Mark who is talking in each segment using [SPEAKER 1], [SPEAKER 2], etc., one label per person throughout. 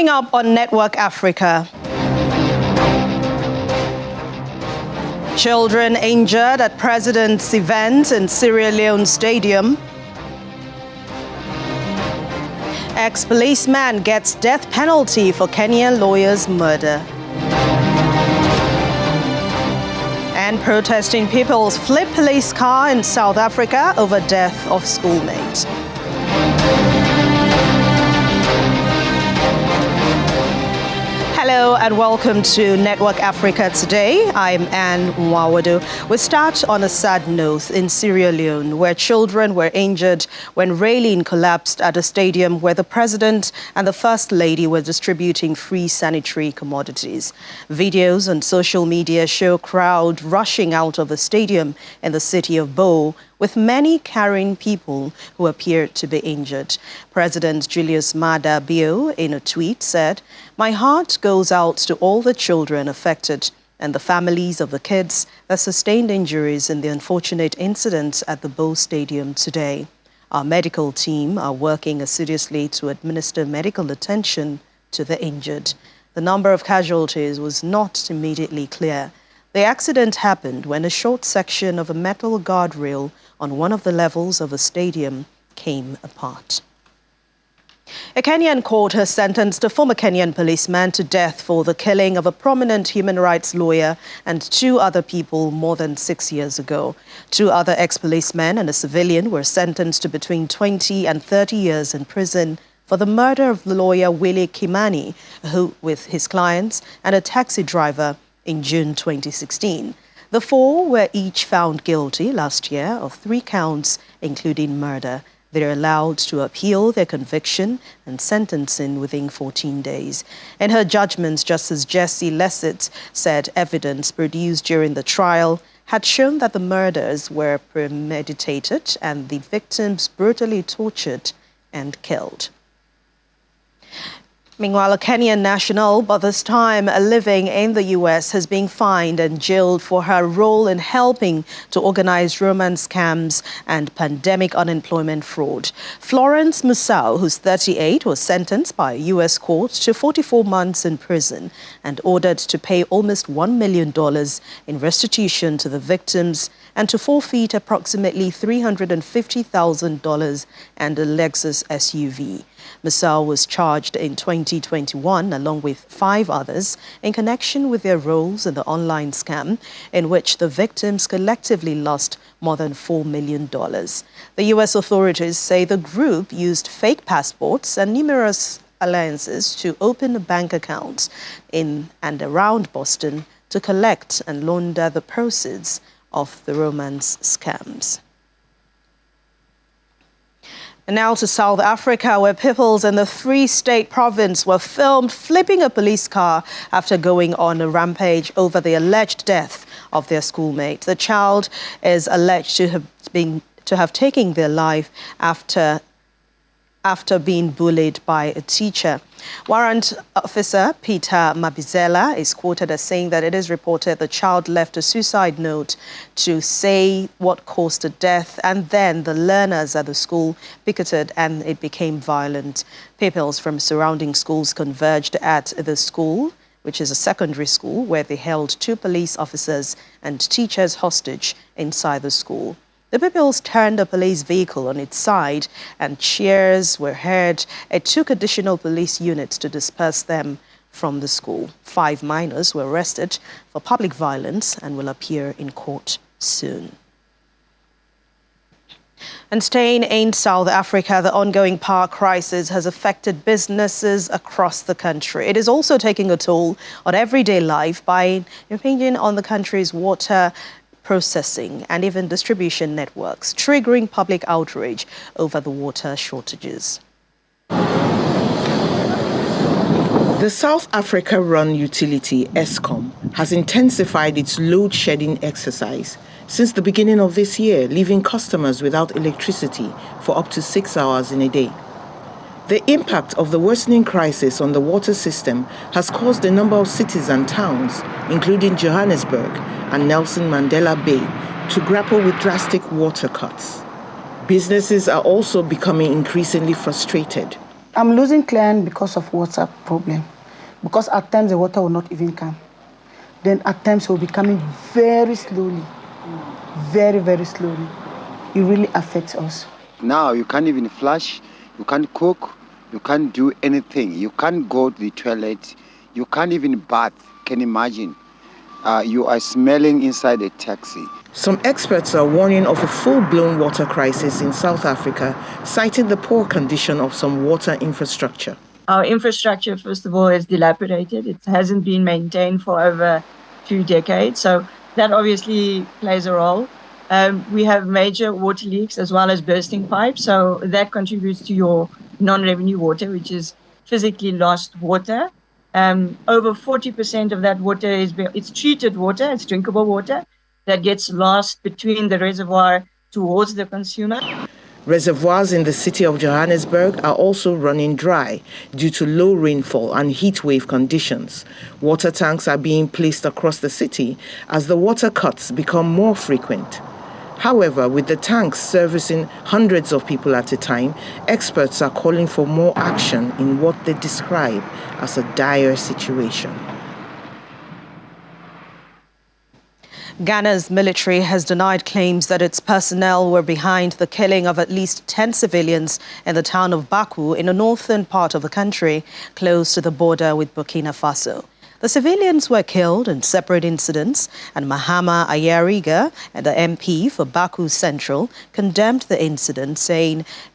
[SPEAKER 1] Coming up on Network Africa. Children injured at President's event in Sierra Leone Stadium. Ex-policeman gets death penalty for Kenyan lawyer's murder. And protesting peoples flip police car in South Africa over death of schoolmate. Hello and welcome to Network Africa today. I'm Anne Mwawadu. We start on a sad note in Sierra Leone, where children were injured when railing collapsed at a stadium where the president and the first lady were distributing free sanitary commodities. Videos on social media show crowd rushing out of the stadium in the city of Bo, with many carrying people who appeared to be injured. President Julius Maada Bio, in a tweet, said, "My heart goes out to all the children affected and the families of the kids that sustained injuries in the unfortunate incident at the Bo Stadium today. Our medical team are working assiduously to administer medical attention to the injured." The number of casualties was not immediately clear. The accident happened when a short section of a metal guardrail on one of the levels of a stadium came apart. A Kenyan court has sentenced a former Kenyan policeman to death for the killing of a prominent human rights lawyer and two other people more than 6 years ago. Two other ex-policemen and a civilian were sentenced to between 20 and 30 years in prison for the murder of the lawyer Willie Kimani, who, with his clients and a taxi driver, in June 2016. The four were each found guilty last year of 3 counts, including murder. They are allowed to appeal their conviction and sentencing within 14 days. In her judgment, Justice Jessie Lessett said evidence produced during the trial had shown that the murders were premeditated and the victims brutally tortured and killed. Meanwhile, a Kenyan national, but this time living in the U.S., has been fined and jailed for her role in helping to organize romance scams and pandemic unemployment fraud. Florence Musau, who's 38, was sentenced by a U.S. court to 44 months in prison and ordered to pay almost $1 million in restitution to the victims and to forfeit approximately $350,000 and a Lexus SUV. Musau was charged in 2021 along with 5 others in connection with their roles in the online scam in which the victims collectively lost more than $4 million. The U.S. authorities say the group used fake passports and numerous alliances to open bank accounts in and around Boston to collect and launder the proceeds of the romance scams. And now to South Africa, where peoples in the Free State province were filmed flipping a police car after going on a rampage over the alleged death of their schoolmate. The child is alleged to have taken their life after being bullied by a teacher. Warrant Officer Peter Mabizela is quoted as saying that it is reported the child left a suicide note to say what caused the death, and then the learners at the school picketed and it became violent. Peoples from surrounding schools converged at the school, which is a secondary school, where they held 2 police officers and teachers hostage inside the school. The peoples turned a police vehicle on its side and cheers were heard. It took additional police units to disperse them from the school. 5 minors were arrested for public violence and will appear in court soon. And staying in South Africa, the ongoing power crisis has affected businesses across the country. It is also taking a toll on everyday life by impinging on the country's water processing and even distribution networks, triggering public outrage over the water shortages.
[SPEAKER 2] The South Africa-run utility, Eskom, has intensified its load-shedding exercise since the beginning of this year, leaving customers without electricity for up to 6 hours in a day. The impact of the worsening crisis on the water system has caused a number of cities and towns, including Johannesburg and Nelson Mandela Bay, to grapple with drastic water cuts. Businesses are also becoming increasingly frustrated.
[SPEAKER 3] I'm losing clients because of water problem. Because at times the water will not even come. Then at times it will be coming very slowly, very, very slowly. It really affects us.
[SPEAKER 4] Now you can't even flush, you can't cook, you can't do anything. You can't go to the toilet, you can't even bath. Can you imagine? You are smelling inside a taxi.
[SPEAKER 2] Some experts are warning of a full-blown water crisis in South Africa, citing the poor condition of some water infrastructure.
[SPEAKER 5] Our infrastructure, first of all, is dilapidated. It hasn't been maintained for over 2 decades. So that obviously plays a role. We have major water leaks as well as bursting pipes. So that contributes to your non-revenue water, which is physically lost water. Over 40% of that water it's treated water, it's drinkable water that gets lost between the reservoir towards the consumer.
[SPEAKER 2] Reservoirs in the city of Johannesburg are also running dry due to low rainfall and heat wave conditions. Water tanks are being placed across the city as the water cuts become more frequent. However, with the tanks servicing hundreds of people at a time, experts are calling for more action in what they describe as a dire situation.
[SPEAKER 1] Ghana's military has denied claims that its personnel were behind the killing of at least 10 civilians in the town of Baku in the northern part of the country, close to the border with Burkina Faso. The civilians were killed in separate incidents, and Mahama Ayariga, the MP for Baku Central, condemned the incident,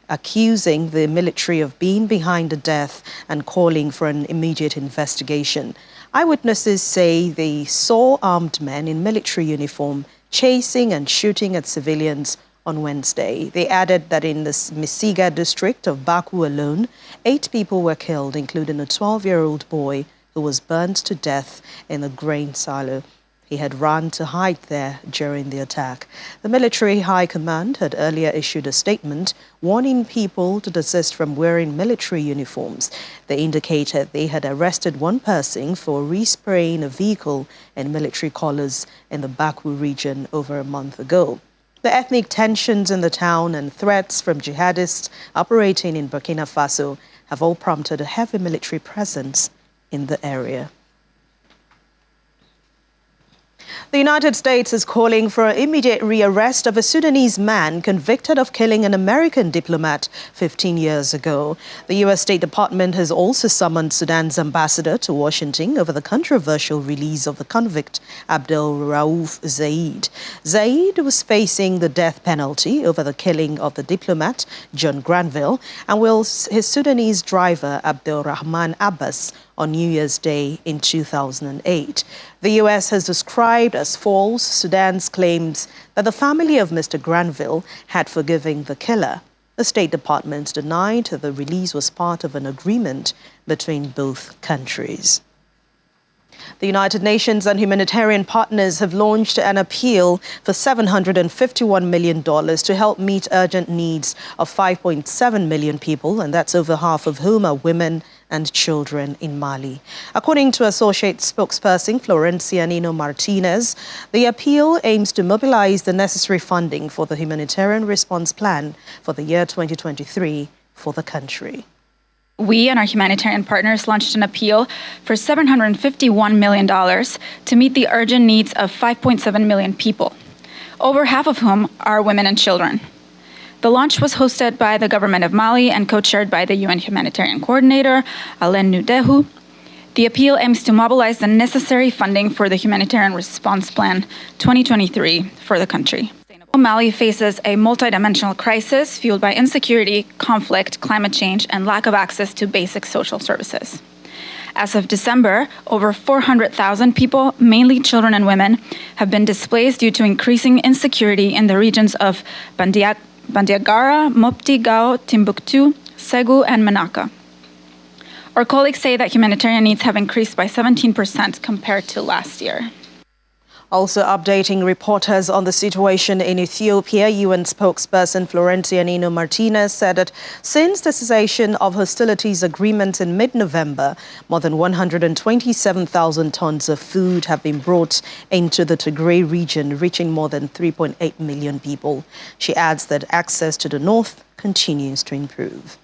[SPEAKER 1] accusing the military of being behind the death and calling for an immediate investigation. Eyewitnesses say they saw armed men in military uniform chasing and shooting at civilians on Wednesday. They added that in the Misiga district of Baku alone, 8 people were killed, including a 12-year-old boy who was burned to death in a grain silo. He had run to hide there during the attack. The military high command had earlier issued a statement warning people to desist from wearing military uniforms. They indicated they had arrested one person for respraying a vehicle in military colors in the Baku region over a month ago. The ethnic tensions in the town and threats from jihadists operating in Burkina Faso have all prompted a heavy military presence in the area. The United States is calling for an immediate rearrest of a Sudanese man convicted of killing an American diplomat 15 years ago. The U.S. State Department has also summoned Sudan's ambassador to Washington over the controversial release of the convict Abdel Rauf Zaid. Zaid was facing the death penalty over the killing of the diplomat John Granville and his Sudanese driver Abdel Rahman Abbas on New Year's Day in 2008. The U.S. has described as false Sudan's claims that the family of Mr. Granville had forgiven the killer. The State Department denied that the release was part of an agreement between both countries. The United Nations and humanitarian partners have launched an appeal for $751 million to help meet urgent needs of 5.7 million people, and that's over half of whom are women and children in Mali. According to Associate Spokesperson Florencia Nino Martinez, the appeal aims to mobilize the necessary funding for the humanitarian response plan for the year 2023 for the country.
[SPEAKER 6] We and our humanitarian partners launched an appeal for $751 million to meet the urgent needs of 5.7 million people, over half of whom are women and children. The launch was hosted by the government of Mali and co-chaired by the UN humanitarian coordinator, Alain Nudehu. The appeal aims to mobilize the necessary funding for the humanitarian response plan 2023 for the country. Mali faces a multidimensional crisis fueled by insecurity, conflict, climate change, and lack of access to basic social services. As of December, over 400,000 people, mainly children and women, have been displaced due to increasing insecurity in the regions of Bandiagara, Mopti, Gao, Timbuktu, Segu, and Menaka. Our colleagues say that humanitarian needs have increased by 17% compared to last year.
[SPEAKER 1] Also updating reporters on the situation in Ethiopia, UN spokesperson Florencia Nino Martinez said that since the cessation of hostilities agreement in mid-November, more than 127,000 tons of food have been brought into the Tigray region, reaching more than 3.8 million people. She adds that access to the north continues to improve.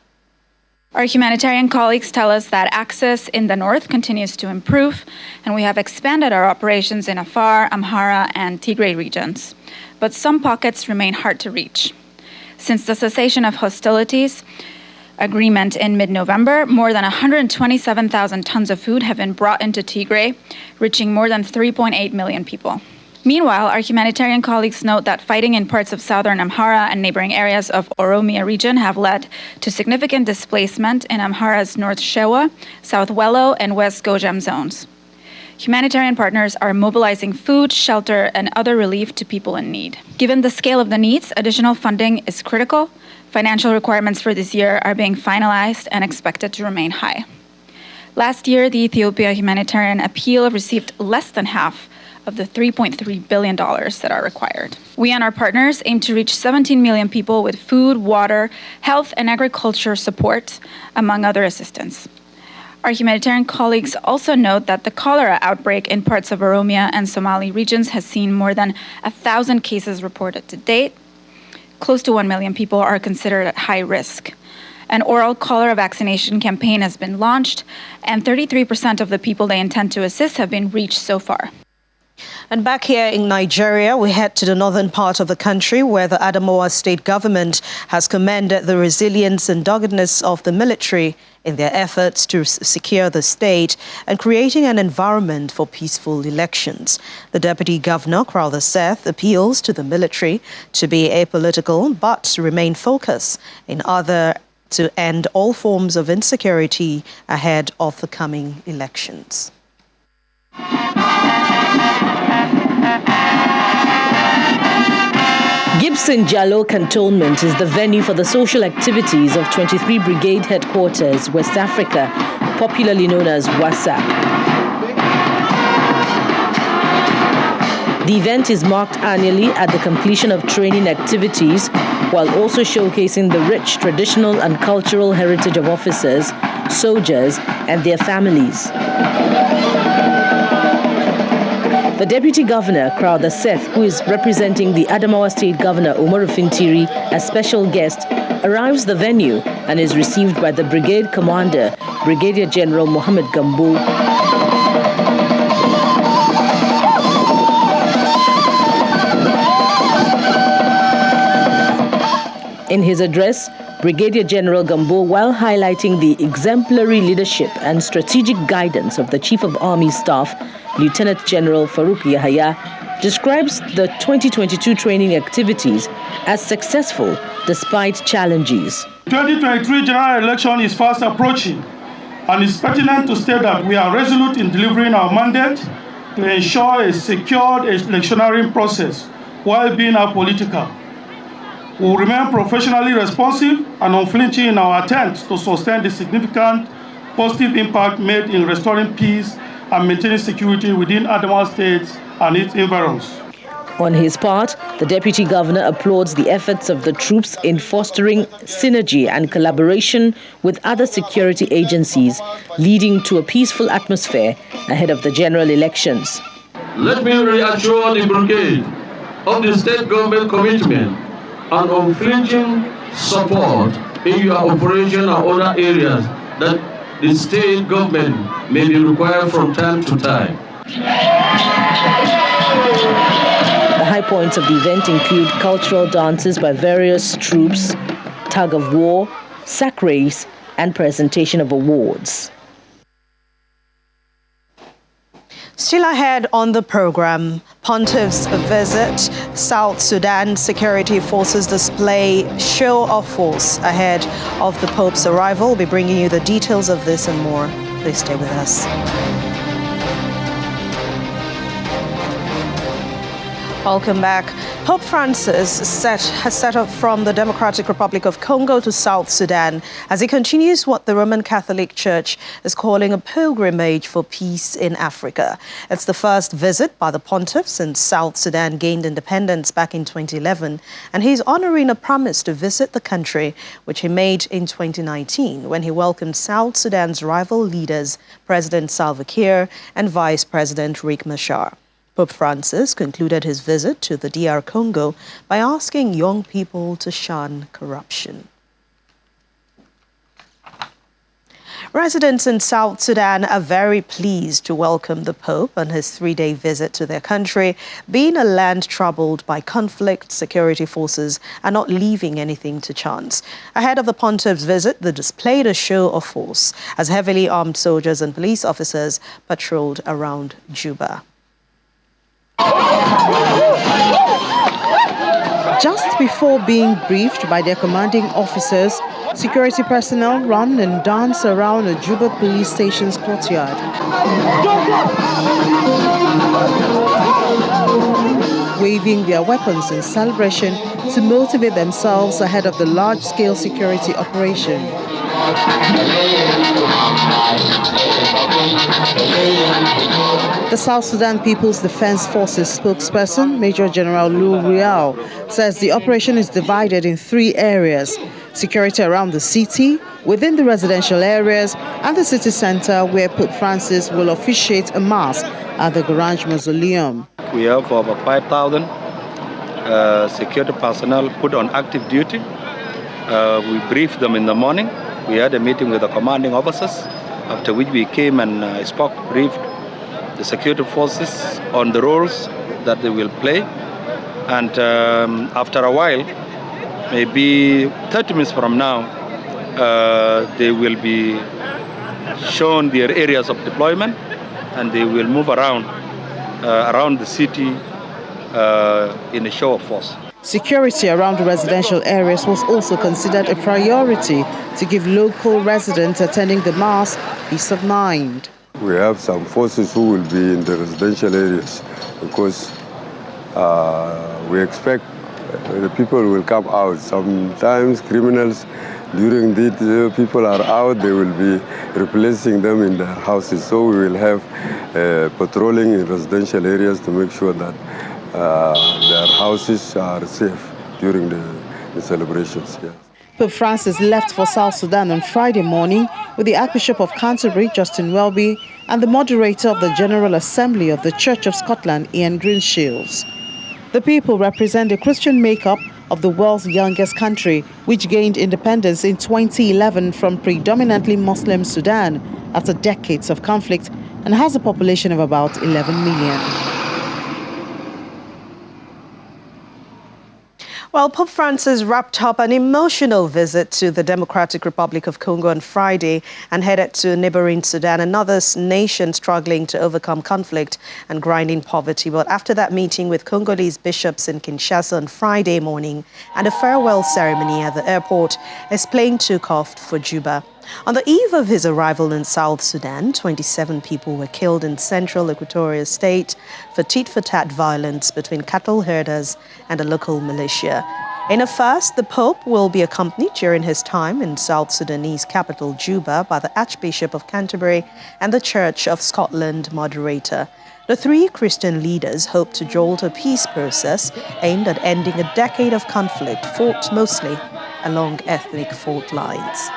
[SPEAKER 6] Our humanitarian colleagues tell us that access in the north continues to improve, and we have expanded our operations in Afar, Amhara, and Tigray regions. But some pockets remain hard to reach. Since the cessation of hostilities agreement in mid-November, more than 127,000 tons of food have been brought into Tigray, reaching more than 3.8 million people. Meanwhile, our humanitarian colleagues note that fighting in parts of southern Amhara and neighboring areas of Oromia region have led to significant displacement in Amhara's North Shewa, South Wello, and West Gojam zones. Humanitarian partners are mobilizing food, shelter, and other relief to people in need. Given the scale of the needs, additional funding is critical. Financial requirements for this year are being finalized and expected to remain high. Last year, the Ethiopia humanitarian appeal received less than half of the $3.3 billion that are required. We and our partners aim to reach 17 million people with food, water, health, and agriculture support, among other assistance. Our humanitarian colleagues also note that the cholera outbreak in parts of Oromia and Somali regions has seen more than 1,000 cases reported to date. Close to 1 million people are considered at high risk. An oral cholera vaccination campaign has been launched, and 33% of the people they intend to assist have been reached so far.
[SPEAKER 1] And back here in Nigeria, we head to the northern part of the country where the Adamawa state government has commended the resilience and doggedness of the military in their efforts to secure the state and creating an environment for peaceful elections. The deputy governor, Crowther Seth, appeals to the military to be apolitical but remain focused to end all forms of insecurity ahead of the coming elections.
[SPEAKER 7] Gibson Jallow Cantonment is the venue for the social activities of 23 Brigade Headquarters, West Africa, popularly known as WASAC. The event is marked annually at the completion of training activities, while also showcasing the rich traditional and cultural heritage of officers, soldiers, and their families. The Deputy Governor, Crowther Seth, who is representing the Adamawa State Governor, Umaru Fintiri, as special guest, arrives the venue and is received by the Brigade Commander, Brigadier General Mohammed Gambo. In his address, Brigadier General Gambo, while highlighting the exemplary leadership and strategic guidance of the Chief of Army Staff, Lieutenant General Farouk Yahaya, describes the 2022 training activities as successful despite challenges.
[SPEAKER 8] 2023 general election is fast approaching, and it's pertinent to state that we are resolute in delivering our mandate to ensure a secured electioneering process while being apolitical. We will remain professionally responsive and unflinching in our attempts to sustain the significant positive impact made in restoring peace and maintaining security within Adamawa State and its environs.
[SPEAKER 7] On his part, the Deputy Governor applauds the efforts of the troops in fostering synergy and collaboration with other security agencies, leading to a peaceful atmosphere ahead of the general elections.
[SPEAKER 9] Let me reassure the brigade of the state government commitment and unflinching support in your operation and other areas that the state government may be required from time to time.
[SPEAKER 7] The high points of the event include cultural dances by various troops, tug of war, sack race, and presentation of awards.
[SPEAKER 1] Still ahead on the program, Pontiff's visit, South Sudan security forces display show of force ahead of the Pope's arrival. We'll be bringing you the details of this and more. Please stay with us. Welcome back. Pope Francis has set off from the Democratic Republic of Congo to South Sudan as he continues what the Roman Catholic Church is calling a pilgrimage for peace in Africa. It's the first visit by the pontiff since South Sudan gained independence back in 2011, and he's honoring a promise to visit the country, which he made in 2019 when he welcomed South Sudan's rival leaders, President Salva Kiir and Vice President Riek Machar. Pope Francis concluded his visit to the DR Congo by asking young people to shun corruption. Residents in South Sudan are very pleased to welcome the Pope on his 3-day visit to their country. Being a land troubled by conflict, security forces are not leaving anything to chance. Ahead of the Pontiff's visit, they displayed a show of force as heavily armed soldiers and police officers patrolled around Juba.
[SPEAKER 3] Just before being briefed by their commanding officers, security personnel run and dance around a Juba police station's courtyard. Waving their weapons in celebration to motivate themselves ahead of the large-scale security operation. The South Sudan People's Defense Forces spokesperson, Major General Lou Rial, says the operation is divided in 3 areas: security around the city, within the residential areas, and the city center where Pope Francis will officiate a mass at the Garage Mausoleum.
[SPEAKER 10] We have over 5,000 security personnel put on active duty. We briefed them in the morning. We had a meeting with the commanding officers, after which we came and briefed the security forces on the roles that they will play. And after a while, maybe 30 minutes from now, they will be shown their areas of deployment, and they will move around the city in a show of force.
[SPEAKER 3] Security around the residential areas was also considered a priority to give local residents attending the mass peace of mind.
[SPEAKER 11] We have some forces who will be in the residential areas because we expect the people will come out. Sometimes criminals, during the people are out, they will be replacing them in their houses. So we will have patrolling in residential areas to make sure that their houses are safe during the celebrations. Yes.
[SPEAKER 3] Pope Francis left for South Sudan on Friday morning with the Archbishop of Canterbury, Justin Welby, and the moderator of the General Assembly of the Church of Scotland, Ian Greenshields. The people represent the Christian makeup of the world's youngest country, which gained independence in 2011 from predominantly Muslim Sudan after decades of conflict and has a population of about 11 million.
[SPEAKER 1] Well, Pope Francis wrapped up an emotional visit to the Democratic Republic of Congo on Friday and headed to neighboring Sudan, another nation struggling to overcome conflict and grinding poverty. But after that meeting with Congolese bishops in Kinshasa on Friday morning and a farewell ceremony at the airport, his plane took off for Juba. On the eve of his arrival in South Sudan, 27 people were killed in central Equatorial State for tit-for-tat violence between cattle herders and a local militia. In a first, the Pope will be accompanied during his time in South Sudanese capital Juba by the Archbishop of Canterbury and the Church of Scotland moderator. The 3 Christian leaders hope to jolt a peace process aimed at ending a decade of conflict fought mostly along ethnic fault lines.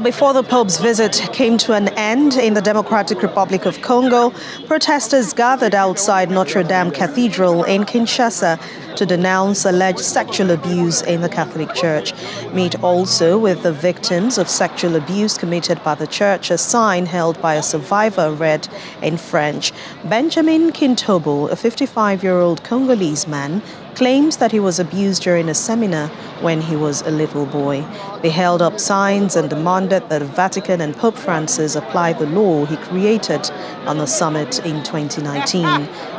[SPEAKER 1] Before the Pope's visit came to an end in the Democratic Republic of Congo, protesters gathered outside Notre Dame Cathedral in Kinshasa to denounce alleged sexual abuse in the Catholic Church. Meet also with the victims of sexual abuse committed by the Church, a sign held by a survivor read in French. Benjamin Kintobo, a 55-year-old Congolese man, claims that he was abused during a seminar when he was a little boy. They held up signs and demanded that the Vatican and Pope Francis apply the law he created on the summit in 2019.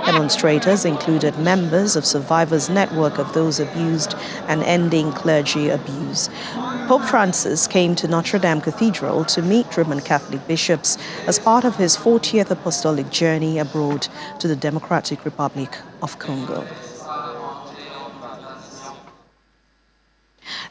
[SPEAKER 1] Demonstrators included members of Survivors Network of Those Abused and Ending Clergy Abuse. Pope Francis came to Notre Dame Cathedral to meet Roman Catholic bishops as part of his 40th apostolic journey abroad to the Democratic Republic of Congo.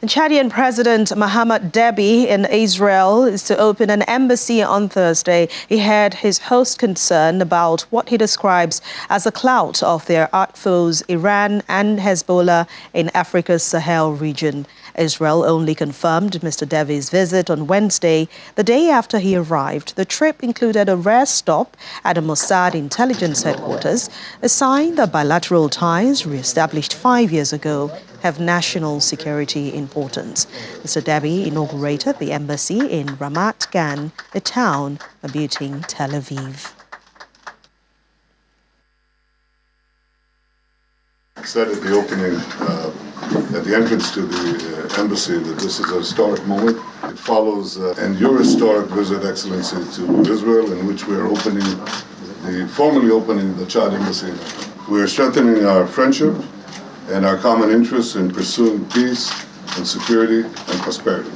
[SPEAKER 1] And Chadian President Mohamed Deby in Israel is to open an embassy on Thursday. He had his host concerned about what he describes as the clout of their arch foes Iran and Hezbollah in Africa's Sahel region. Israel only confirmed Mr. Deby's visit on Wednesday, the day after he arrived. The trip included a rare stop at a Mossad intelligence headquarters, a sign that bilateral ties, re-established 5 years ago, have national security importance. Mr. Deby inaugurated the embassy in Ramat Gan, a town abutting Tel Aviv.
[SPEAKER 12] Said at the opening, at the entrance to the embassy, that this is a historic moment. It follows and your historic visit, Excellency, to Israel, in which we are formally opening the Chad embassy. We are strengthening our friendship and our common interests in pursuing peace and security and prosperity.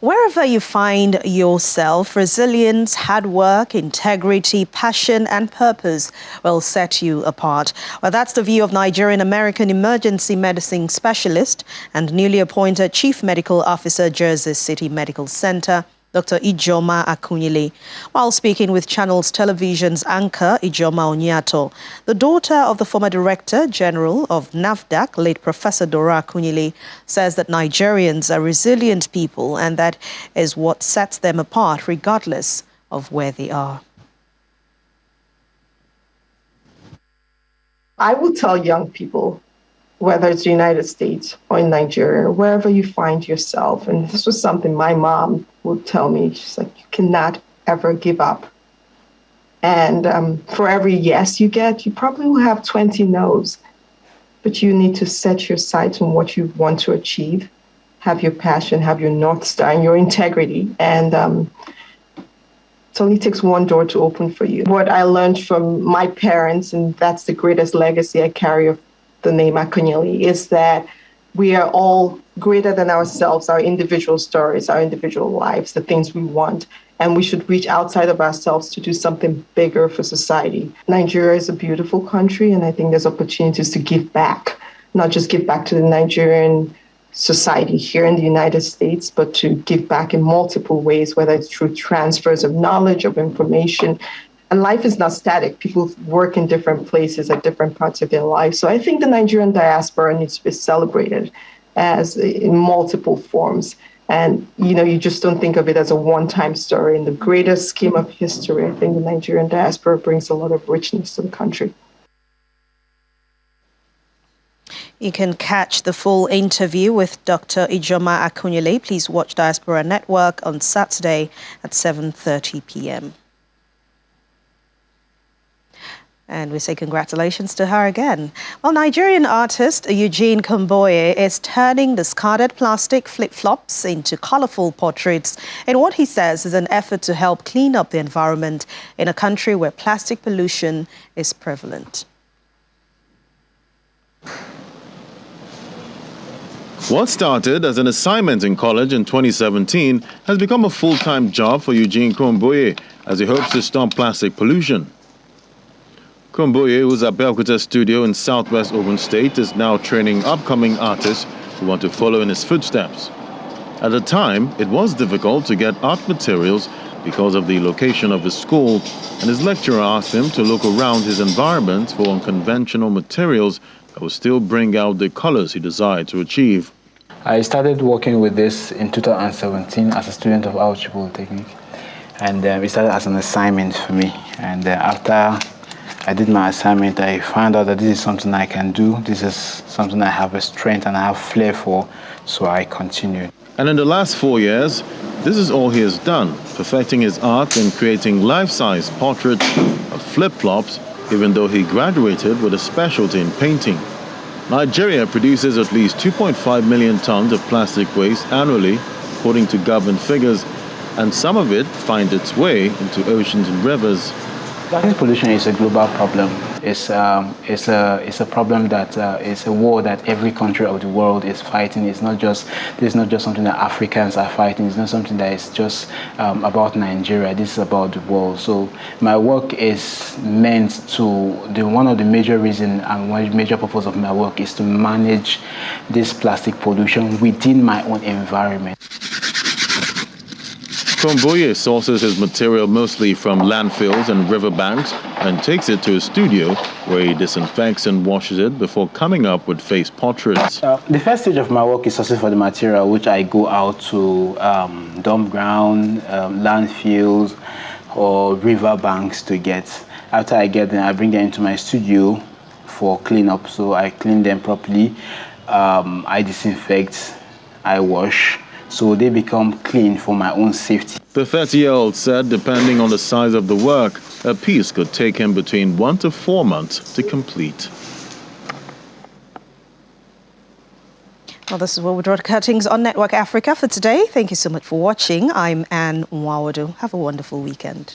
[SPEAKER 1] Wherever you find yourself, resilience, hard work, integrity, passion and purpose will set you apart. Well, that's the view of Nigerian-American emergency medicine specialist and newly appointed Chief Medical Officer, Jersey City Medical Center, Dr. Ijoma Akunyili. While speaking with Channels Television's anchor, Ijoma Onyato, the daughter of the former Director General of NAFDAC, late Professor Dora Akunyili, says that Nigerians are resilient people and that is what sets them apart regardless of where they are.
[SPEAKER 13] I will tell young people, whether it's the United States or in Nigeria, wherever you find yourself. And this was something my mom would tell me. She's like, you cannot ever give up. And for every yes you get, you probably will have 20 no's. But you need to set your sights on what you want to achieve, have your passion, have your North Star and your integrity. And it only takes one door to open for you. What I learned from my parents, and that's the greatest legacy I carry of the name Akunyili, is that we are all greater than ourselves, our individual stories, our individual lives, the things we want. And we should reach outside of ourselves to do something bigger for society. Nigeria is a beautiful country, and I think there's opportunities to give back, not just give back to the Nigerian society here in the United States, but to give back in multiple ways, whether it's through transfers of knowledge, of information. And life is not static. People work in different places at different parts of their life. So I think the Nigerian diaspora needs to be celebrated as in multiple forms. And, you just don't think of it as a one-time story. In the greater scheme of history, I think the Nigerian diaspora brings a lot of richness to the country.
[SPEAKER 1] You can catch the full interview with Dr. Ijoma Akunyili. Please watch Diaspora Network on Saturday at 7:30 p.m. And we say congratulations to her again. Well, Nigerian artist Eugene Komboye is turning discarded plastic flip-flops into colorful portraits in what he says is an effort to help clean up the environment in a country where plastic pollution is prevalent.
[SPEAKER 14] What started as an assignment in college in 2017 has become a full-time job for Eugene Komboye as he hopes to stop plastic pollution. Komboye, who's at Belkuta Studio in southwest Ogun State, is now training upcoming artists who want to follow in his footsteps. At the time, it was difficult to get art materials because of the location of his school, and his lecturer asked him to look around his environment for unconventional materials that would still bring out the colors he desired to achieve.
[SPEAKER 15] I started working with this in 2017 as a student of Auchi Polytechnic, and it started as an assignment for me. And after I did my assignment, I found out that this is something I can do. This is something I have a strength and I have flair for, so I continued.
[SPEAKER 14] And in the last 4 years, this is all he has done, perfecting his art in creating life-size portraits of flip-flops even though he graduated with a specialty in painting. Nigeria produces at least 2.5 million tons of plastic waste annually, according to government figures, and some of it finds its way into oceans and rivers.
[SPEAKER 15] Plastic pollution is a global problem. It's a problem that it's a war that every country of the world is fighting. This is not just something that Africans are fighting. It's not something that is just about Nigeria. This is about the world. So my work is meant to, one of the major reasons and one major purpose of my work is to manage this plastic pollution within my own environment.
[SPEAKER 14] Komboye sources his material mostly from landfills and riverbanks and takes it to a studio where he disinfects and washes it before coming up with face portraits.
[SPEAKER 15] The first stage of my work is sourcing for the material, which I go out to dump ground, landfills, or riverbanks to get. After I get them, I bring them into my studio for cleanup. So I clean them properly, I disinfect, I wash, so they become clean for my own safety.
[SPEAKER 14] The 30-year-old said depending on the size of the work, a piece could take him between 1 to 4 months to complete.
[SPEAKER 1] Well, this is where we draw the cuttings on Network Africa for today. Thank you so much for watching. I'm Anne Nwawadu. Have a wonderful weekend.